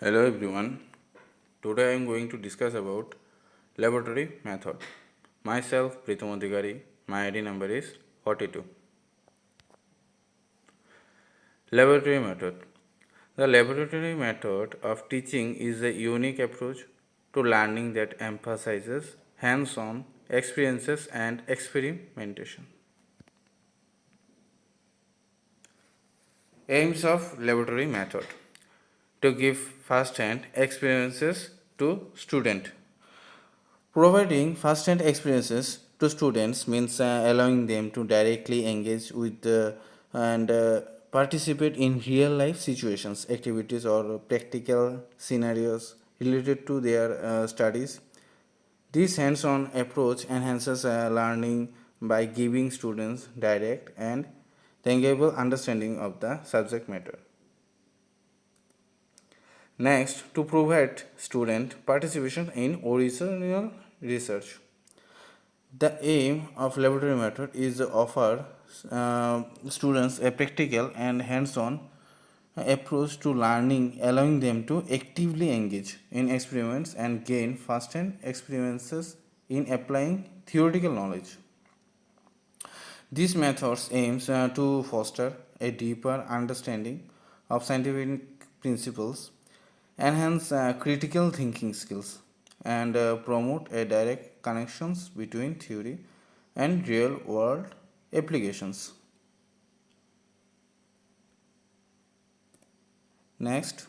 Hello everyone. Today I am going to discuss about laboratory method. Myself Pritham Adhikari. My ID number is 42. Laboratory method. The laboratory method of teaching is a unique approach to learning that emphasizes hands-on experiences and experimentation. Aims of laboratory method: to give first-hand experiences to student. Providing first-hand experiences to students means allowing them to directly engage with and participate in real-life situations, activities, or practical scenarios related to their studies. This hands-on approach enhances learning by giving students direct and tangible understanding of the subject matter. Next, to provide student participation in original research. The aim of laboratory method is to offer students a practical and hands-on approach to learning, allowing them to actively engage in experiments and gain first-hand experiences in applying theoretical knowledge. These methods aims to foster a deeper understanding of scientific principles, enhance critical thinking skills, and promote a direct connections between theory and real world applications. Next,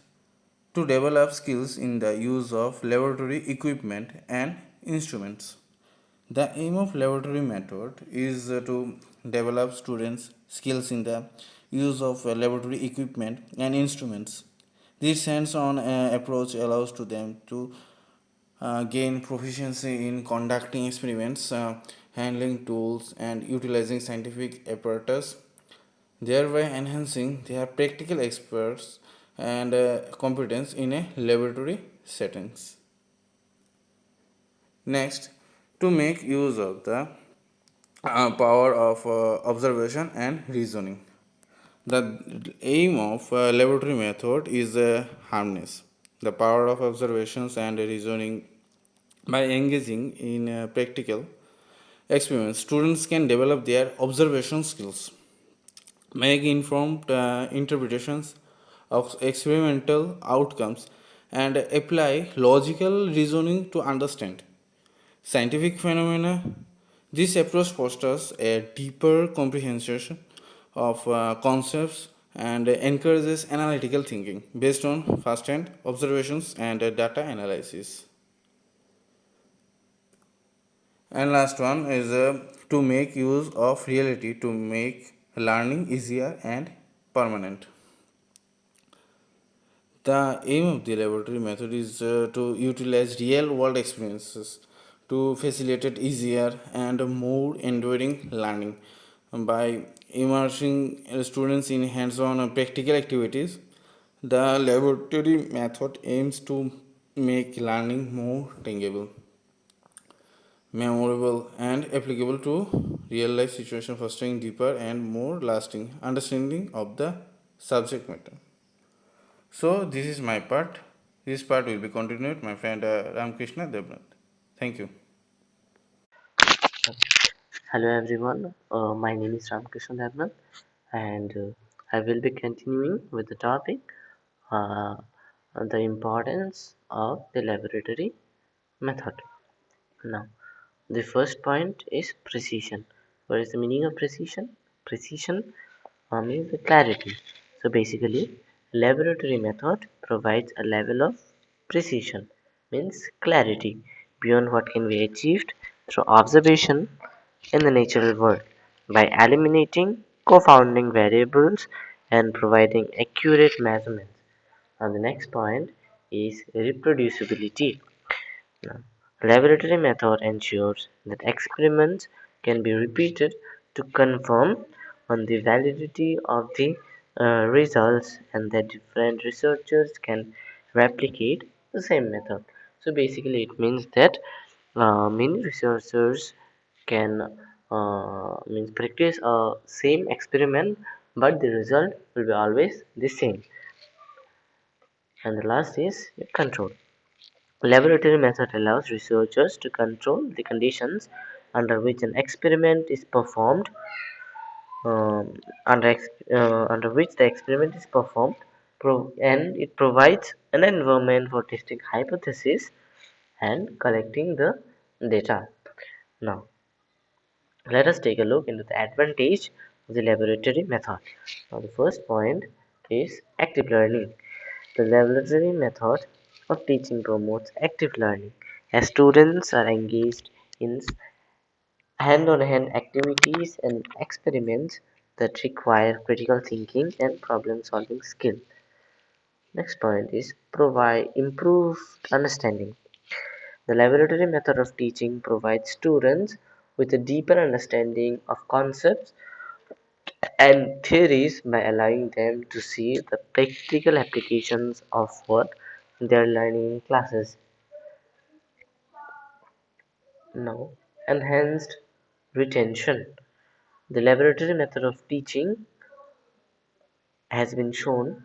to develop skills in the use of laboratory equipment and instruments. The aim of laboratory method is to develop students' skills in the use of laboratory equipment and instruments. This hands-on approach allows to them to gain proficiency in conducting experiments, handling tools, and utilizing scientific apparatus, thereby enhancing their practical experts and competence in a laboratory settings. Next, to make use of the power of observation and reasoning. The aim of laboratory method is harness the power of observations and reasoning. By engaging in practical experiments, students can develop their observation skills, make informed interpretations of experimental outcomes, and apply logical reasoning to understand scientific phenomena. This approach fosters a deeper comprehension of concepts and encourages analytical thinking based on first-hand observations and data analysis. And last one is to make use of reality to make learning easier and permanent. The aim of the laboratory method is to utilize real world experiences to facilitate easier and more enduring learning by immersing students in hands on practical activities. The laboratory method aims to make learning more tangible, memorable, and applicable to real life situations, fostering deeper and more lasting understanding of the subject matter. So this is my part. This part will be continued my friend Ramkrishna Devnath. Thank you. Hello everyone, my name is Ramkrishna Devnath and I will be continuing with the topic uh, the importance of the laboratory method. Now, the first point is precision. What is the meaning of precision? Precision means the clarity. So basically, laboratory method provides a level of precision, means clarity beyond what can be achieved through observation in the natural world by eliminating confounding variables and providing accurate measurements. Now the next point is reproducibility. Now, laboratory method ensures that experiments can be repeated to confirm on the validity of the results and that different researchers can replicate the same method. So basically it means that many researchers can means practice a same experiment but the result will be always the same. And the last is control. Laboratory method allows researchers to control the conditions under which an experiment is performed, um, under which the experiment is performed, and it provides an environment for testing hypotheses and collecting the data. Now, let us take a look into the advantage of the laboratory method. Now, the first point is active learning. The laboratory method of teaching promotes active learning as students are engaged in hand-on-hand activities and experiments that require critical thinking and problem-solving skill. Next point is provide improved understanding. The laboratory method of teaching provides students with a deeper understanding of concepts and theories by allowing them to see the practical applications of what they're learning in classes. Now, enhanced retention. The laboratory method of teaching has been shown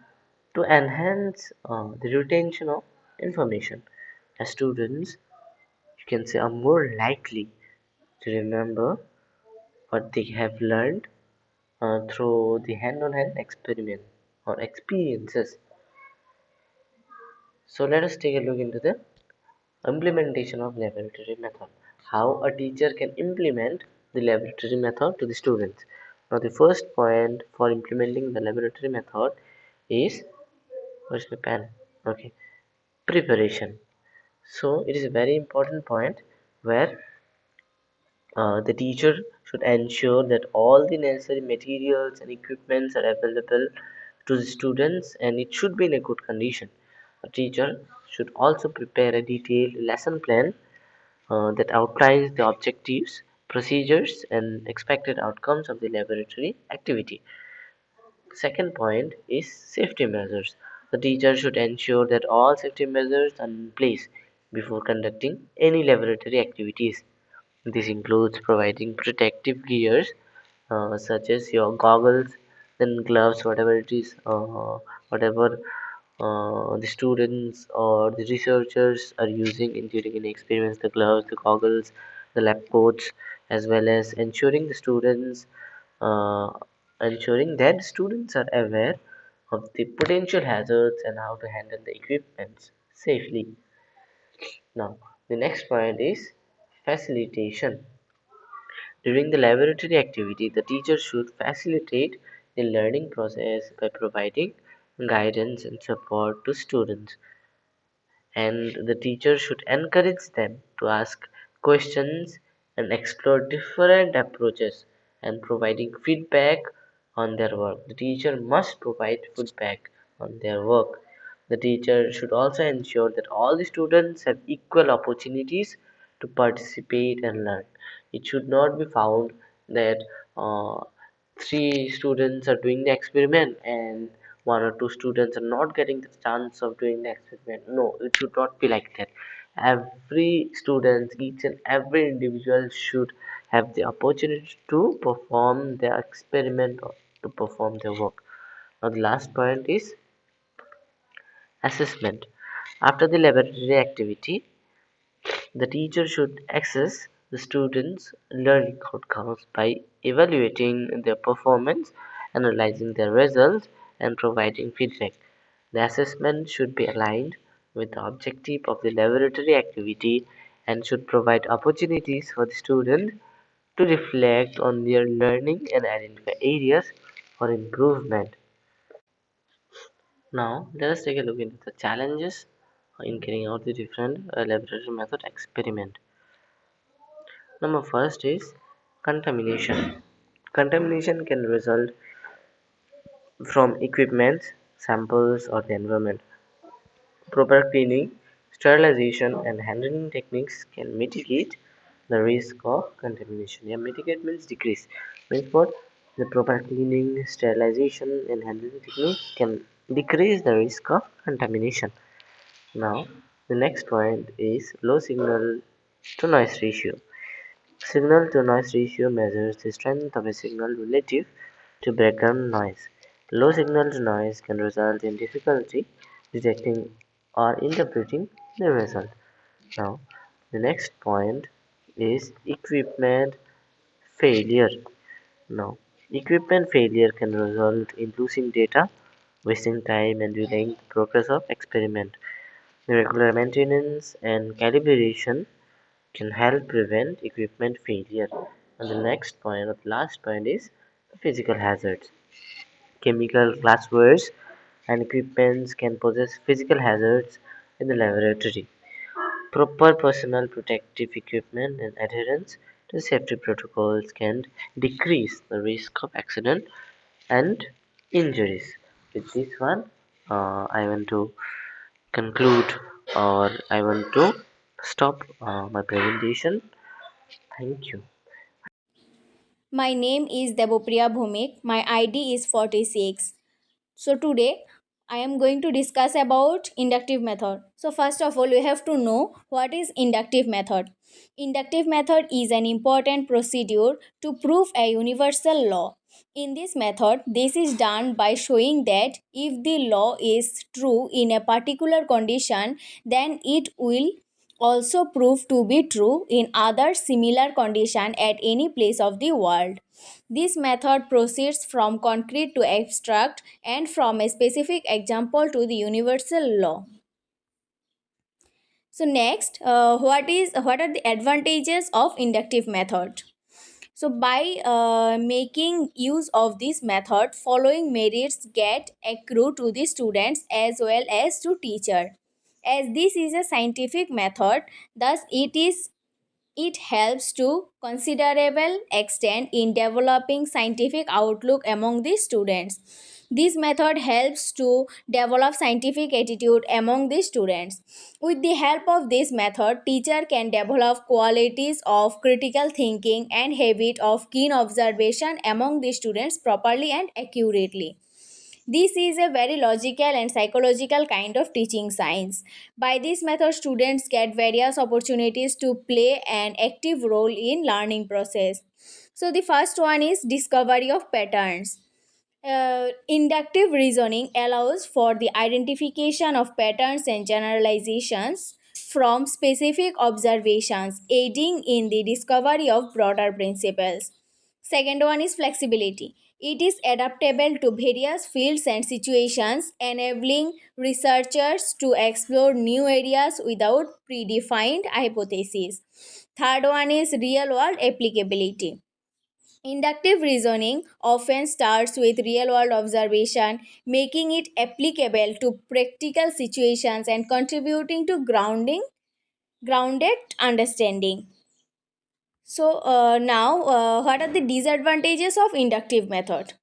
to enhance the retention of information. As students, you can say, are more likely to remember what they have learned through the hand-on-hand experiment or experiences. So let us take a look into the implementation of laboratory method. How a teacher can implement the laboratory method to the students. Now the first point for implementing the laboratory method is, where's my pen? Okay, preparation. So it is a very important point where the teacher should ensure that all the necessary materials and equipments are available to the students and it should be in a good condition. A teacher should also prepare a detailed lesson plan that outlines the objectives, procedures, and expected outcomes of the laboratory activity. Second point is safety measures. The teacher should ensure that all safety measures are in place before conducting any laboratory activities. This includes providing protective gears such as your goggles, then gloves, whatever it is, whatever the students or the researchers are using in during any experiments, the gloves, the goggles, the lab coats, as well as uh, ensuring that students are aware of the potential hazards and how to handle the equipments safely. Now, the next point is facilitation. During the laboratory activity, the teacher should facilitate the learning process by providing guidance and support to students, and the teacher should encourage them to ask questions and explore different approaches and providing feedback on their work. The teacher must provide feedback on their work. The teacher should also ensure that all the students have equal opportunities to participate and learn. It should not be found that uh, three students are doing the experiment and one or two students are not getting the chance of doing the experiment. No, it should not be like that. Every student, each and every individual should have the opportunity to perform their experiment or to perform their work. Now the last point is assessment. After the laboratory activity, the teacher should assess the students' learning outcomes by evaluating their performance, analyzing their results, and providing feedback. The assessment should be aligned with the objective of the laboratory activity and should provide opportunities for the student to reflect on their learning and identify areas for improvement. Now, let us take a look into the challenges in carrying out the different laboratory method experiment. Number first is contamination. Contamination can result from equipment, samples, or the environment. Proper cleaning, sterilization, and handling techniques can mitigate the risk of contamination. Yeah, mitigate means decrease. Means what? The proper cleaning, sterilization, and handling techniques can decrease the risk of contamination. Now, the next point is low signal to noise ratio. Signal to noise ratio measures the strength of a signal relative to background noise. Low signal to noise can result in difficulty detecting or interpreting the result. Now, the next point is equipment failure. Now, equipment failure can result in losing data, wasting time, and delaying the progress of experiment. The regular maintenance and calibration can help prevent equipment failure. And the next point, or the last point, is physical hazards. Chemical glasswares and equipments can possess physical hazards in the laboratory. Proper personal protective equipment and adherence to safety protocols can decrease the risk of accident and injuries. With this one, I want to conclude, or I want to stop my presentation. Thank you. My name is Debopriya Bhumik. My ID is 46. So today I am going to discuss about inductive method. So first of all, we have to know what is inductive method. Inductive method is an important procedure to prove a universal law. In this method, this is done by showing that if the law is true in a particular condition, then it will also prove to be true in other similar condition at any place of the world. This method proceeds from concrete to abstract and from a specific example to the universal law. So next, what are the advantages of inductive method? So by making use of this method, following merits get accrued to the students as well as to teacher. As this is a scientific method, thus it helps to considerable extent in developing scientific outlook among the students. This method helps to develop scientific attitude among the students. With the help of this method, teacher can develop qualities of critical thinking and habit of keen observation among the students properly and accurately. This is a very logical and psychological kind of teaching science. By this method, students get various opportunities to play an active role in learning process. So the first one is discovery of patterns. Inductive reasoning allows for the identification of patterns and generalizations from specific observations, aiding in the discovery of broader principles. Second one is flexibility. It is adaptable to various fields and situations, enabling researchers to explore new areas without predefined hypotheses. Third one is real world applicability. Inductive reasoning often starts with real world observation, making it applicable to practical situations and contributing to grounded understanding. So what are the disadvantages of inductive method?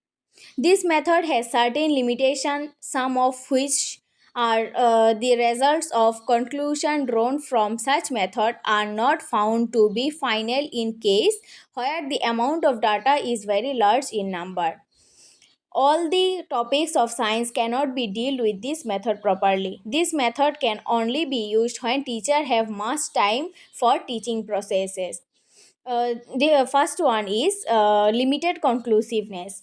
This method has certain limitations, some of which are the results of conclusion drawn from such method are not found to be final in case where the amount of data is very large in number. All the topics of science cannot be dealt with this method properly. This method can only be used when teacher have much time for teaching processes. The first one is limited conclusiveness.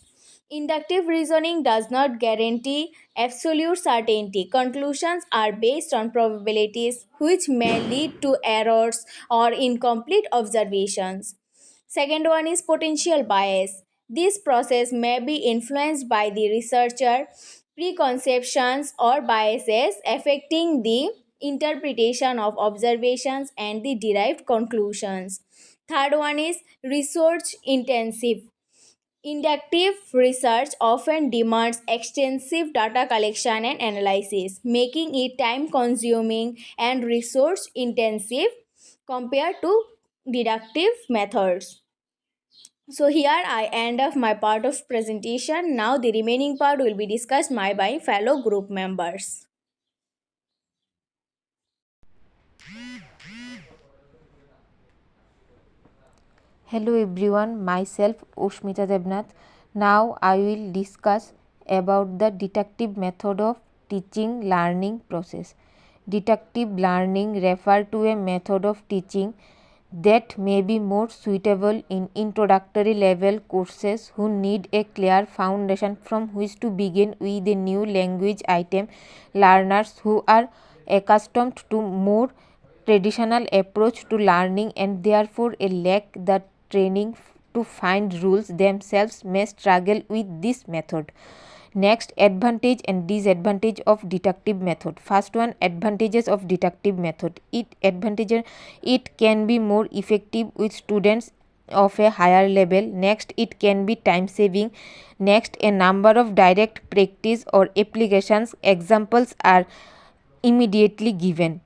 Inductive reasoning does not guarantee absolute certainty. Conclusions are based on probabilities, which may lead to errors or incomplete observations. Second one is potential bias. This process may be influenced by the researcher, preconceptions, or biases affecting the interpretation of observations and the derived conclusions. Third one is research intensive. Inductive research often demands extensive data collection and analysis, making it time consuming and resource intensive compared to deductive methods. So here I end of my part of presentation. Now the remaining part will be discussed by my fellow group members. Hello everyone, myself Ushmita Devnath. Now I will discuss about the deductive method of teaching learning process. Deductive learning refer to a method of teaching that may be more suitable in introductory level courses who need a clear foundation from which to begin with a new language item. Learners who are accustomed to more traditional approach to learning and therefore lack the training to find rules themselves may struggle with this method. Next, advantage and disadvantage of deductive method. First one, advantages of deductive method. It can be more effective with students of a higher level. Next, it can be time saving. Next, a number of direct practice or applications examples are immediately given.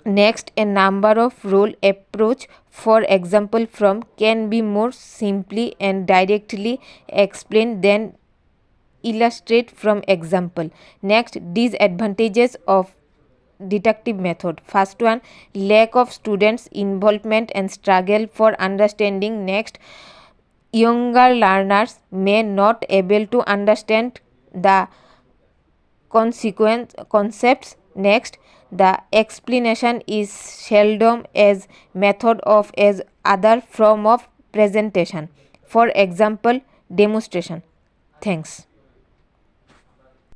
Next, a number of role approach, for example from, can be more simply and directly explained than illustrate from example. Next, disadvantages of deductive method. First one, lack of students involvement and struggle for understanding. Next, younger learners may not able to understand the concepts. Next, the explanation is seldom as method of as other form of presentation, for example demonstration. Thanks.